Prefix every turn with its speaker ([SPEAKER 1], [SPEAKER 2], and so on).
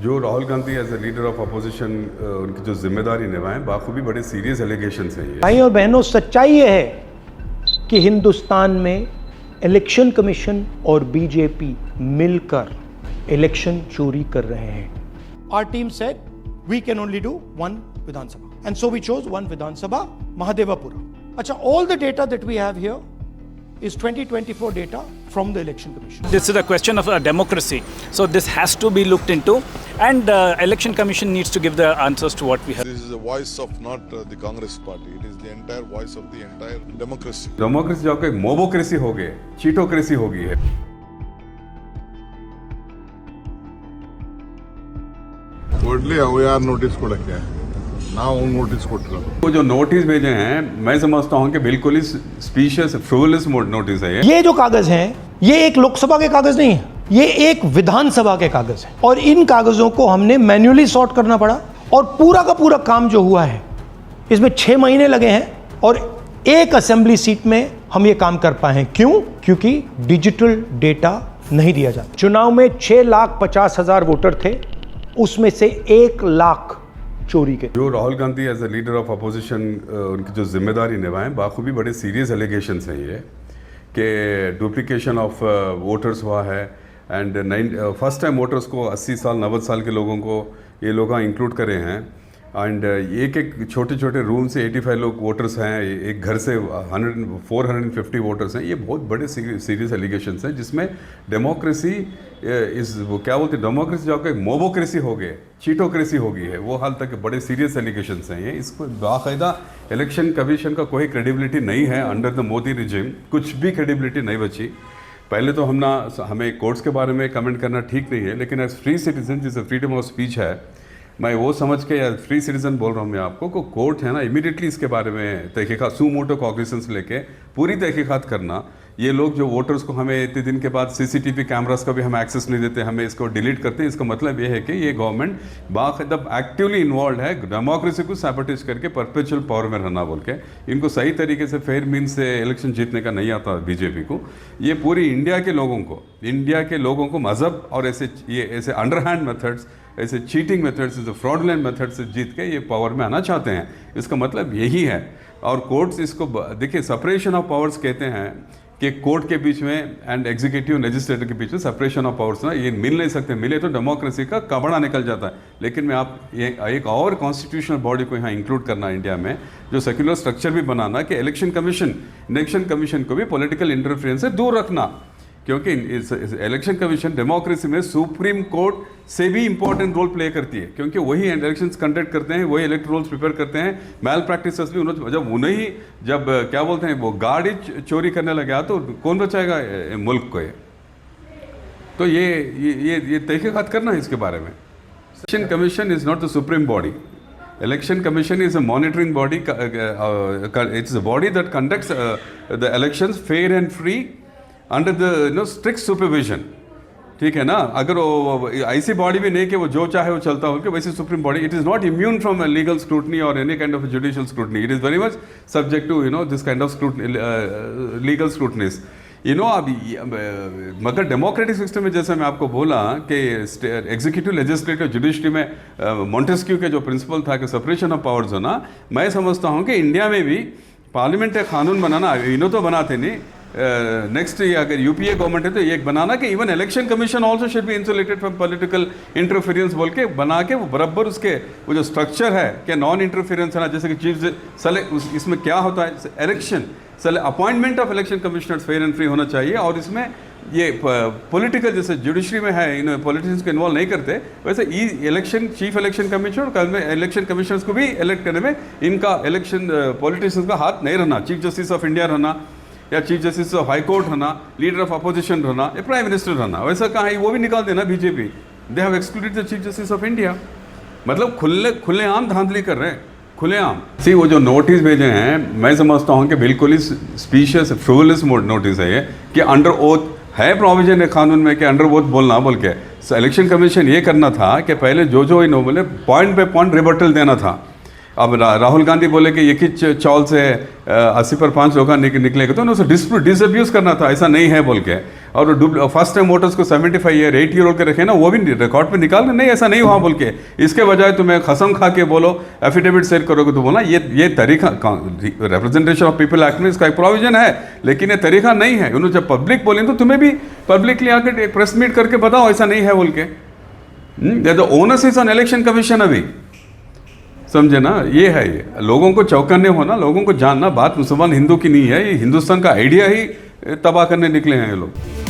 [SPEAKER 1] जो Rahul Gandhi as a leader of opposition उनकी जो जिम्मेदारी निभाएं बाखूबी बड़े सीरियस एलिगेशंस हैं ये।
[SPEAKER 2] भाई और बहनों, सच्चाई ये है कि हिंदुस्तान में इलेक्शन कमीशन और बीजेपी मिलकर इलेक्शन चोरी कर रहे हैं। Our team said we can only do one Vidhan Sabha, and so we chose one Vidhan Sabha, Mahadevapura. Acha, all the data that we have here is 2024 data from the Election Commission.
[SPEAKER 3] This is a question of democracy, so this has to be looked into, and Election Commission needs to give the answers to what we have.
[SPEAKER 4] This is the voice of not the Congress party, it is the entire voice of the entire democracy.
[SPEAKER 1] Democracy जो एक mobocracy हो गई, चीटोक्रेसी हो गई है।
[SPEAKER 4] ಕೊಡ್ಲಿ ಅವು ಯಾರು ನೋಟಿಸ್ ಕೊಡಕ್ಕೆ ನಾವು ನೋಟಿಸ್ ಕೊಟ್ಟಿರೋದು
[SPEAKER 1] वो जो नोटिस भेजे हैं मैं समझता हूं कि बिल्कुल ही स्पीशियस फ्रूलेस नोटिस है
[SPEAKER 2] ये जो कागज हैं, ये एक लोकसभा के कागज नहीं है, ये एक विधानसभा के कागज है, और इन कागजों को हमने मैन्युअली सॉर्ट करना पड़ा, और पूरा का पूरा काम जो हुआ है इसमें 6 महीने लगे हैं, और एक असेंबली सीट में हम ये काम कर पाए हैं। क्यों? क्योंकि डिजिटल डेटा नहीं दिया जाता। चुनाव में 6,50,000 वोटर थे, उसमें से 1 लाख चोरी के।
[SPEAKER 1] जो Rahul Gandhi as a leader of opposition उनकी जो जिम्मेदारी निभाएं बाखूबी बड़े सीरियस एलिगेशंस हैं ये कि डुप्लीकेशन ऑफ वोटर्स हुआ है, एंड फर्स्ट टाइम वोटर्स को 80 साल 90 साल के लोगों को ये लोग इंक्लूड करे हैं, एंड एक एक छोटे छोटे रूम से 85 लोग वोटर्स हैं, एक घर से 450 वोटर्स हैं। ये बहुत बड़े सीरियस एलिगेशंस हैं जिसमें डेमोक्रेसी वो क्या बोलते हैं, डेमोक्रेसी जो एक मोबोक्रेसी हो गई, चीटोक्रेसी हो गई है, वो हाल तक बड़े सीरियस एलिगेशंस हैं ये। इसको बाकायदा इलेक्शन कमीशन का कोई क्रेडिबिलिटी नहीं है अंडर द मोदी रिजिम, कुछ भी क्रेडिबिलिटी नहीं बची। पहले तो हमें कोर्ट्स के बारे में कमेंट करना ठीक नहीं है, लेकिन एज फ्री सिटीजन जिसे फ्रीडम ऑफ स्पीच है, मैं वो समझ के या फ्री सिटीजन बोल रहा हूँ मैं आपको को कोर्ट है ना इमीडिएटली इसके बारे में तहकीकात सू मोटो कॉग्निसेंस लेके पूरी तहकीकात करना। ये लोग जो वोटर्स को हमें इतने दिन के बाद सीसीटीवी कैमरास का भी हम एक्सेस नहीं देते, हमें इसको डिलीट करते हैं, इसका मतलब ये है कि ये गवर्नमेंट बाकायदा एक्टिवली इन्वॉल्व है डेमोक्रेसी को सैबोटेज करके परपेचुअल पावर में रहना बोल के। इनको सही तरीके से फेयर मीन्स से इलेक्शन जीतने का नहीं आता बीजेपी को। ये पूरी इंडिया के लोगों को मजहब और ऐसे अंडरहैंड मेथड्स, ऐसे चीटिंग मेथड्स, ऐसे फ्रॉडुलेंट मेथड से जीत के ये पावर में आना चाहते हैं। इसका मतलब यही है। और कोर्ट्स इसको देखिए सेपरेशन ऑफ पावर्स कहते हैं कि कोर्ट के बीच में एंड एग्जीक्यूटिव लेजिस्लेटिव के बीच में सेपरेशन ऑफ पावर्स ना ये मिल नहीं सकते, मिले तो डेमोक्रेसी का कबड़ा निकल जाता है। लेकिन मैं आप ये एक और कॉन्स्टिट्यूशनल बॉडी को यहाँ इंक्लूड करना इंडिया में, जो सेक्युलर स्ट्रक्चर भी बनाना कि इलेक्शन कमीशन को भी पॉलिटिकल इंटरफेरेंस से दूर रखना, क्योंकि इलेक्शन कमीशन डेमोक्रेसी में सुप्रीम कोर्ट से भी इंपॉर्टेंट रोल प्ले करती है, क्योंकि वही इलेक्शंस कंडक्ट करते हैं, वही इलेक्टोरल्स प्रिपेयर करते हैं। मैल प्रैक्टिसेस भी जब क्या बोलते हैं वो गाड़ी चोरी करने लगा तो कौन बचाएगा मुल्क को? तो ये तहकीकात करना है इसके बारे में। Election commission is not the supreme body. Election Commission is a monitoring body. It's a body that conducts the elections fair and free under the strict supervision. ठीक है ना? अगर वो ऐसी बॉडी भी नहीं कि वो जो चाहे वो चलता हो, कि वैसे supreme body it is not immune from legal scrutiny और any kind of judicial scrutiny. It is very much subject to this kind of legal scrutinies. मगर डेमोक्रेटिक सिस्टम में जैसे मैं आपको बोला कि एग्जीक्यूटिव लेजिस्लेटिव जुडिशरी में मॉन्टेस्क्यू के जो प्रिंसिपल था कि सेपरेशन ऑफ पावर्स होना, मैं समझता हूँ कि इंडिया में भी पार्लियामेंट का कानून बनाना, इन्हों तो बनाते नहीं, नेक्स्ट अगर यूपीए गवर्नमेंट है तो ये बनाना कि even election commission also should be insulated from political interference बोल के बना के वो बराबर उसके वो जो स्ट्रक्चर है कि नॉन इंटरफेरेंस है ना, जैसे कि चीफ इसमें क्या होता है election appointment of election commissioners fair and free होना चाहिए। और इसमें ये पॉलिटिकल जैसे जुडिशरी में है इन पॉलिटिशियंस को इन्वॉल्व नहीं करते, वैसे इलेक्शन चीफ इलेक्शन कमिश्नर और कल में इलेक्शन कमिश्नर्स को भी इलेक्ट करने में इनका इलेक्शन पॉलिटिशियंस का हाथ नहीं रहना। चीफ जस्टिस ऑफ इंडिया रहना या chief justice of high court रहना, लीडर ऑफ अपोजिशन रहना या प्राइम मिनिस्टर रहना, वैसा कहाँ है वो भी निकाल देना BJP. They have excluded the chief justice of India. मतलब खुलेआम धांधली कर रहे हैं, खुलेआम। सी वो जो नोटिस भेजे हैं मैं समझता हूँ कि बिल्कुल ही स्पीशियस फ्रूलेस नोटिस है ये, कि अंडर ओथ है प्रोविजन है कानून में कि अंडर ओथ बोलना बोल के। इलेक्शन कमीशन ये करना था कि पहले जो इन बोले पॉइंट पे पॉइंट रिबर्टल देना था, अब राहुल गांधी बोले कि एक ही चौल से 80 पर 5 लोग निकलेगा, तो उन्हें उसे डिसअब्यूज करना था, ऐसा नहीं है बोल के। और फर्स्ट टाइम वोटर्स को 75 ईयर 80 ईयर ओल्ड के रखे ना, वो भी रिकॉर्ड पे निकाल नहीं, ऐसा नहीं हुआ बोल के। इसके बजाय तुम्हें कसम खा के बोलो, एफिडेविट शेयर करोगे तो बोला ये तरीका, रिप्रेजेंटेशन ऑफ पीपल एक्ट में इसका एक प्रोविजन है, लेकिन ये तरीका नहीं है। उन्होंने जब पब्लिक बोले तो तुम्हें भी पब्लिकली आकर प्रेस मीट करके बताओ ऐसा नहीं है बोल के। The owners is on election commission अभी, समझे ना, ये है। ये लोगों को चौकन्ने होना, लोगों को जानना, बात मुसलमान हिंदू की नहीं है, ये हिंदुस्तान का आइडिया ही तबाह करने निकले हैं ये लोग।